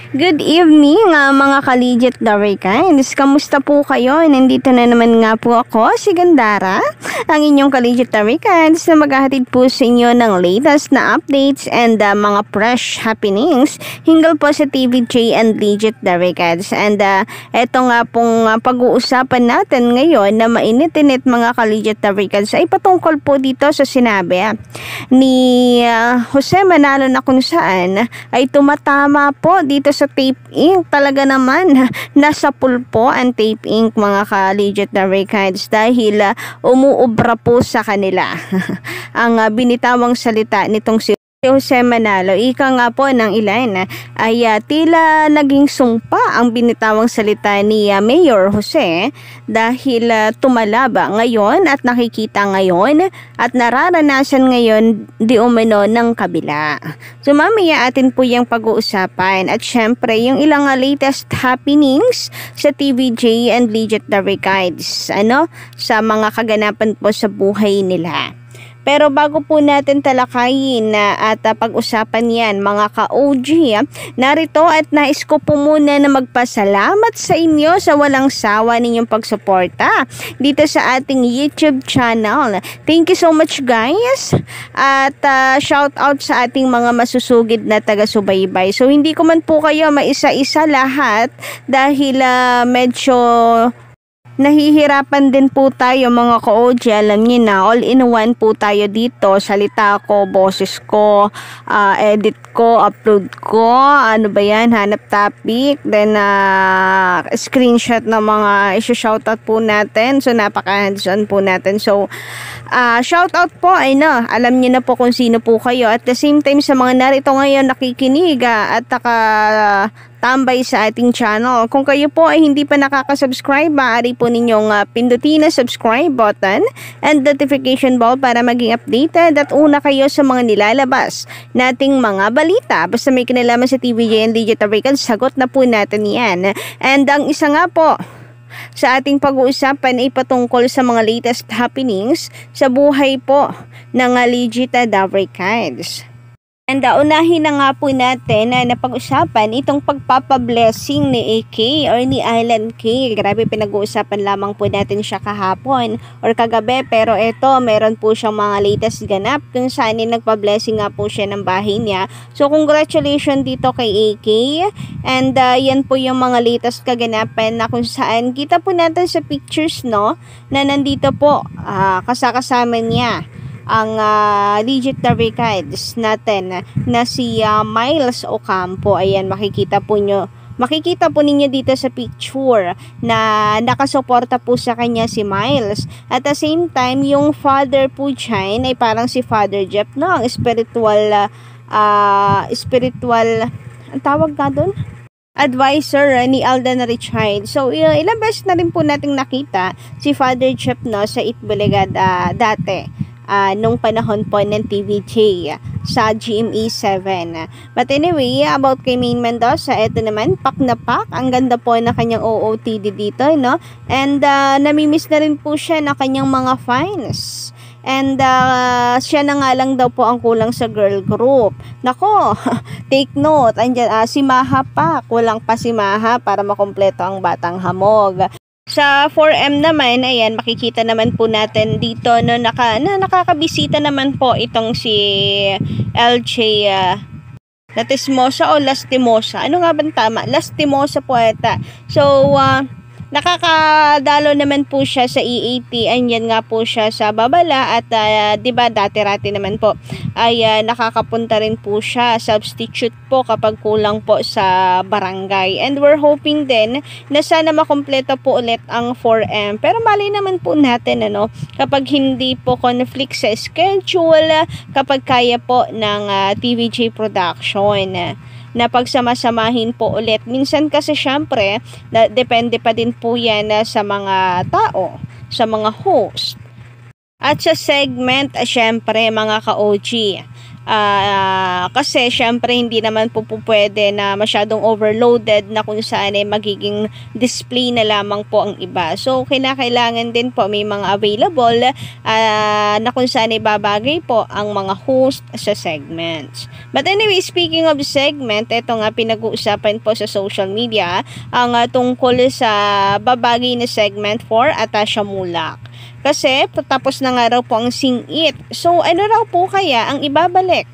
Good evening mga ka-legit Darikines. Kamusta po kayo? Nandito na naman nga po ako, si Gandara, ang inyong ka-legit Darikines na maghahatid po sa inyo ng latest na updates and mga fresh happenings hinggil po sa TVJ and legit Darikines. And eto nga pong pag-uusapan natin ngayon na mainit-init mga ka-legit Darikines ay patungkol po dito sa sinabi ni Jose Manalo na kung saan ay tumatama po dito sa Tape Inc. Talaga naman nasa pulpo ang Tape Inc. mga ka-legit Darikines dahil umuubra po sa kanila ang binitawang salita nitong si Jose Manalo. Ika nga po ng ilan ay tila naging sumpa ang binitawang salita ni Mayor Jose dahil tumalaba ngayon at nakikita ngayon at nararanasan ngayon di umano ng kabila. So mamaya atin po yung pag-uusapan at syempre yung ilang latest happenings sa TVJ and legit Darikines sa mga kaganapan po sa buhay nila. Pero bago po natin talakayin at pag-usapan yan mga ka-OG, narito at nais ko po muna na magpasalamat sa inyo sa walang sawa ninyong pagsuporta dito sa ating YouTube channel. Thank you so much guys at shout out sa ating mga masusugid na taga-subaybay. So hindi ko man po kayo maisa-isa lahat dahil medyo nahihirapan din po tayo mga ka-OG. Alam niyo na, all-in-one po tayo dito. Salita ko, boses ko, edit ko, upload ko, ano ba yan, hanap topic, then screenshot ng mga isi-shoutout po natin. So napaka-hands-on po natin. So shoutout po ay alam niyo na po kung sino po kayo. At the same time sa mga narito ngayon nakikinig at tambay sa ating channel. Kung kayo po ay hindi pa nakaka-subscribe, maaari po ninyong pindutin na subscribe button and notification bell para maging updated at una kayo sa mga nilalabas nating mga balita. Basta may kinalaman sa TVJ and legit Darikines, sagot na po natin yan. And ang isa nga po sa ating pag-uusapan ay patungkol sa mga latest happenings sa buhay po ng legit Darikines. And unahin na nga po natin na napag-usapan itong pagpapablessing ni AK or ni Alan K. Grabe, pinag-uusapan lamang po natin siya kahapon or kagabi, pero eto meron po siyang mga latest ganap kung saan nagpa-blessing nga po siya ng bahay niya. So congratulations dito kay AK and yan po yung mga latest kaganapan na kung saan kita po natin sa pictures na nandito po kasama niya ang legit Darikines natin na si Miles Ocampo. Ayan, makikita po ninyo dito sa picture na nakasuporta po sa kanya si Miles. At the same time, yung father po dyan ay parang si Father Jeff, ang spiritual ang tawag nga doon? Advisor ni Alden Richard. So ilang beses na rin po nating nakita si Father Jeff sa Itbulaga dati. Nung panahon po ng TVJ sa GMA 7. But anyway, about kay Maine Mendoza, eto naman, pak na pak. Ang ganda po na kanyang OOTD dito, And namimiss na rin po siya na kanyang mga fans. And siya na nga lang daw po ang kulang sa girl group. Nako, take note, andyan, si Maha pa. Kulang pa si Maha para makompleto ang Batang Hamog. Sa 4M naman, ayan, makikita naman po natin dito nakakabisita naman po itong si LJ Latimosa o Lastimosa. Ano nga bang tama? Lastimosa po ata. So, nakakadalo naman po siya sa EAT. Andyan nga po siya sa Babala at diba dati-rati naman po ay nakakapunta rin po siya, substitute po kapag kulang po sa barangay. And we're hoping din na sana makompleto po ulit ang 4M. Pero mali naman po natin kapag hindi po conflict sa schedule, kapag kaya po ng TVJ production na pagsamasamahin po ulit. Minsan kasi syempre, depende pa din po yan sa mga tao, sa mga host. At sa segment, syempre mga ka-OG, Kasi syempre hindi naman po pwede na masyadong overloaded na kung saan ay magiging display na lamang po ang iba. So kinakailangan din po may mga available na kung saan ay babagay po ang mga host sa segments. But anyway, speaking of segment, ito nga pinag-uusapan po sa social media ang tungkol sa babagay na segment for Atasha Mulak. Kasi tapos na nga raw po ang Sing-It. So ano raw po kaya ang ibabalik?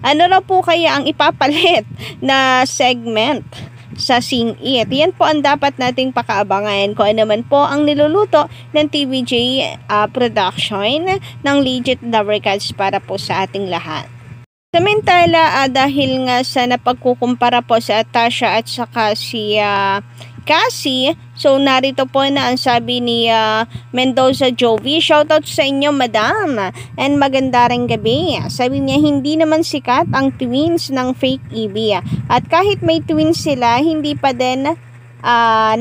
Ano raw po kaya ang ipapalit na segment sa Sing-It? Yan po ang dapat nating pakaabangan kung ano naman po ang niluluto ng TVJ production ng Legit Lovercats para po sa ating lahat. Samantala, dahil nga sa napagkukumpara po sa Atasha at saka si Cassie, so narito po na ang sabi ni Mendoza Jovi. Shoutout sa inyo, madam, and maganda ring gabi. Sabi niya, hindi naman sikat ang twins ng fake EB. At kahit may twins sila, hindi pa din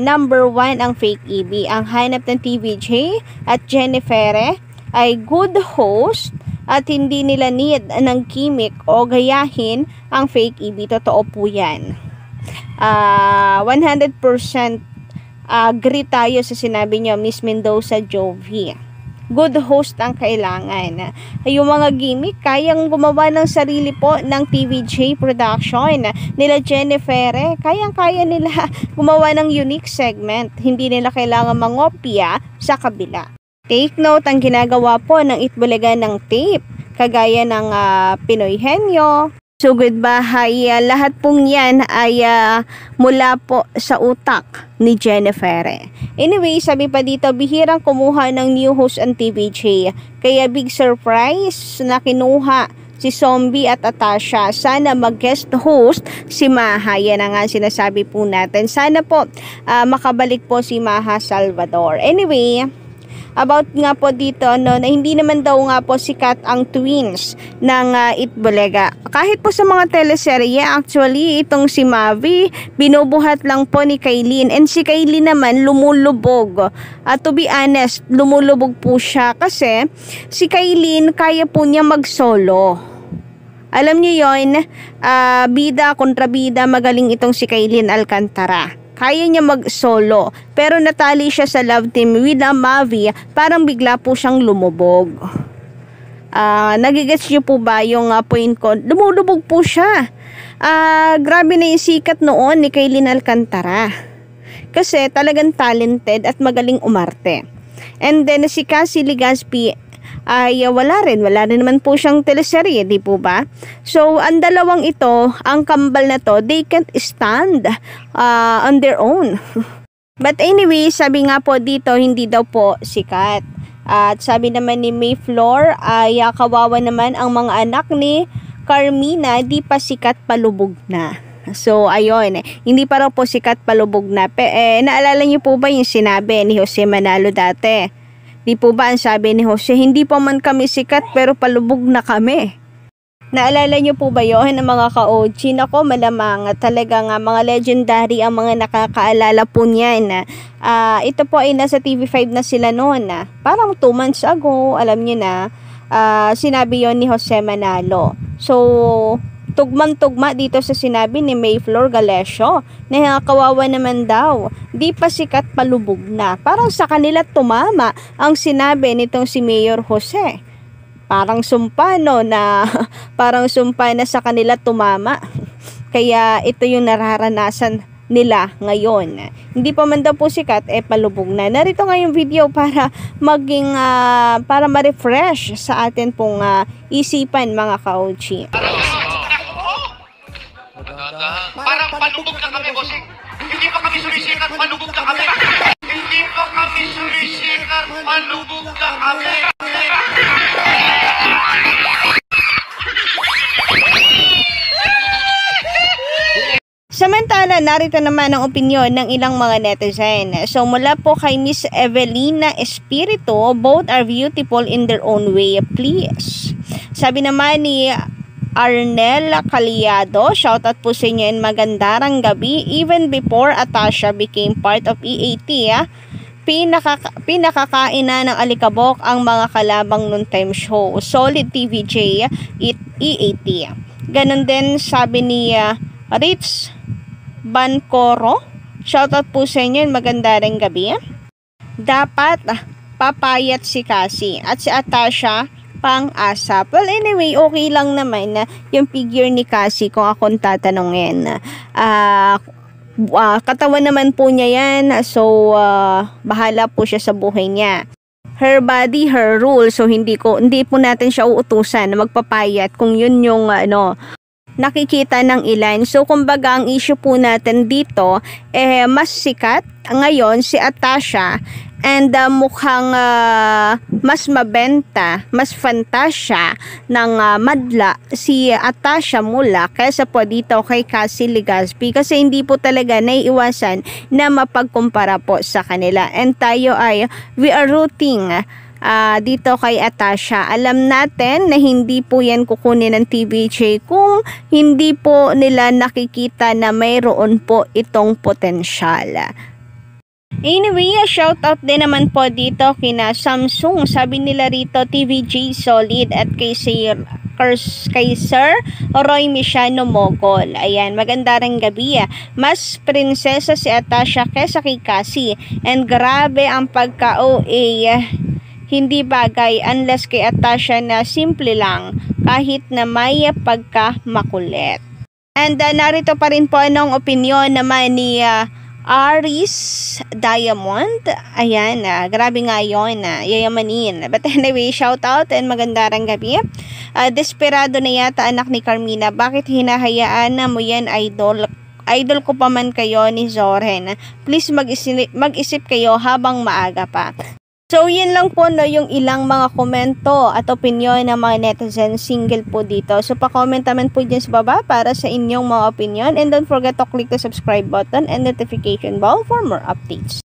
number 1 ang fake EB. Ang hanap ng TVJ at Jennifer ay good host at hindi nila need ng gimmick o gayahin ang fake EB. Totoo po yan. 100% agree tayo sa sinabi niyo, Miss Mendoza Jovi. Good host ang kailangan. Yung mga gimmick, kayang gumawa ng sarili po ng TVJ production. Nila Jennifer, kayang-kaya nila gumawa ng unique segment. Hindi nila kailangan mangopya sa kabila. Take note, ang ginagawa po ng Itbulaga ng tape, kagaya ng Pinoy Henyo, Sugod Bahay, lahat pong yan ay mula po sa utak ni Jennifer. Anyway, sabi pa dito, bihirang kumuha ng new host ang TVJ. Kaya big surprise na kinuha si Zombie at Atasha. Sana mag-guest host si Maha. Yan ang nga sinasabi po natin. Sana po makabalik po si Maha Salvador. Anyway, about nga po dito no, na hindi naman daw nga po sikat ang twins ng Itbulaga. Kahit po sa mga teleserye, actually itong si Mavi binubuhat lang po ni Kailin, and si Kailin naman lumulubog. To be honest, lumulubog po siya kasi si Kailin kaya po niya mag-solo. Alam niyo yon, bida kontra bida, magaling itong si Kailin Alcantara. Kaya niya mag-solo, pero natali siya sa love team with Mavi, parang bigla po siyang lumubog. Nagigets niyo po ba yung point ko? Lumulubog po siya. Grabe na yung sikat noon ni Kailin Alcantara. Kasi talagang talented at magaling umarte. And then si Cassie Legaspi ay wala rin naman po siyang teleserye, di po ba? So ang dalawang ito, ang kambal na to, they can't stand on their own. But anyway, sabi nga po dito, hindi daw po sikat. At sabi naman ni Mayfloor ay kawawa naman ang mga anak ni Carmina, di pa sikat, palubog na. So ayun, hindi pa raw po sikat, palubog na. Naalala niyo po ba yung sinabi ni Jose Manalo dati? Di po ba ang sabi ni Jose, hindi pa man kami sikat pero palubog na kami. Naalala niyo po ba yun ng mga ka-OG? Nako, malamang talaga nga mga legendary ang mga nakakaalala po niyan. Ito po ay nasa TV5 na sila noon. Parang 2 months ago, alam niyo na, sinabi yon ni Jose Manalo. So, tugmang-tugma dito sa sinabi ni Mayfloor Galesio na kawawa naman daw, di pa sikat, palubog na. Parang sa kanila tumama ang sinabi nitong si Mayor Jose. Parang sumpa no, na parang sumpa na sa kanila tumama. Kaya ito yung nararanasan nila ngayon. Hindi pa man daw po sikat, palubog na. Narito nga yung video para maging para ma-refresh sa atin pong isipan, mga ka-OG. Parang palubog na kami, bossing. Hindi pa kami sumisikat, palubog na kami. Hindi pa kami sumisikat, palubog na kami. Samantala, narito naman ang opinyon ng ilang mga netizen. So mula po kay Miss Evelina Espiritu, both are beautiful in their own way, please. Sabi naman ni Arnel Caliado, shoutout po sa inyo and magandarang gabi. Even before Atasha became part of EAT, pinakakain na ng alikabok ang mga kalabang noontime show. Solid TVJ, EAT. Ganon din sabi ni Rich Bancoro. Shoutout po sa inyo, maganda ring gabi. Dapat papayat si Cassie at si Atasha pang-asap. Well, anyway, okay lang naman na yung figure ni Cassie kung akong tatanungin. Katawan naman po niya yan, so bahala po siya sa buhay niya. Her body, her rule. So hindi po natin siya uutusan na magpapayat kung yun yung nakikita ng ilan. So kumbaga ang issue po natin dito mas sikat ngayon si Atasha, and mukhang mas mabenta, mas fantasya ng madla si Atasha Mula kaysa po dito kay Cassie Legazpi, kasi hindi po talaga naiiwasan na mapagkumpara po sa kanila. And tayo we are rooting dito kay Atasha. Alam natin na hindi po yan kukunin ng TVJ kung hindi po nila nakikita na mayroon po itong potensyal. Anyway, shout out din naman po dito kina Samsung. Sabi nila rito, TVJ solid, at kay Sir Roy Mishano Mogol. Ayan, maganda rin gabi. Mas prinsesa si Atasha kesa kay Cassie. And grabe ang pagka-OA. Hindi bagay unless kay Atasha na simple lang kahit na may pagka-makulit. And narito pa rin po anong opinion naman ni Aris Diamond. Ayan, grabe nga yun, yayamanin. But anyway, shout out and magandang gabi. Desperado na yata anak ni Carmina. Bakit hinahayaan na mo yan, idol? Idol ko pa man kayo ni Zoren. Please mag-isip kayo habang maaga pa. So, yun lang po yung ilang mga komento at opinyon ng mga netizen single po dito. So, pa-comment naman po dyan sa baba para sa inyong mga opinion. And don't forget to click the subscribe button and notification bell for more updates.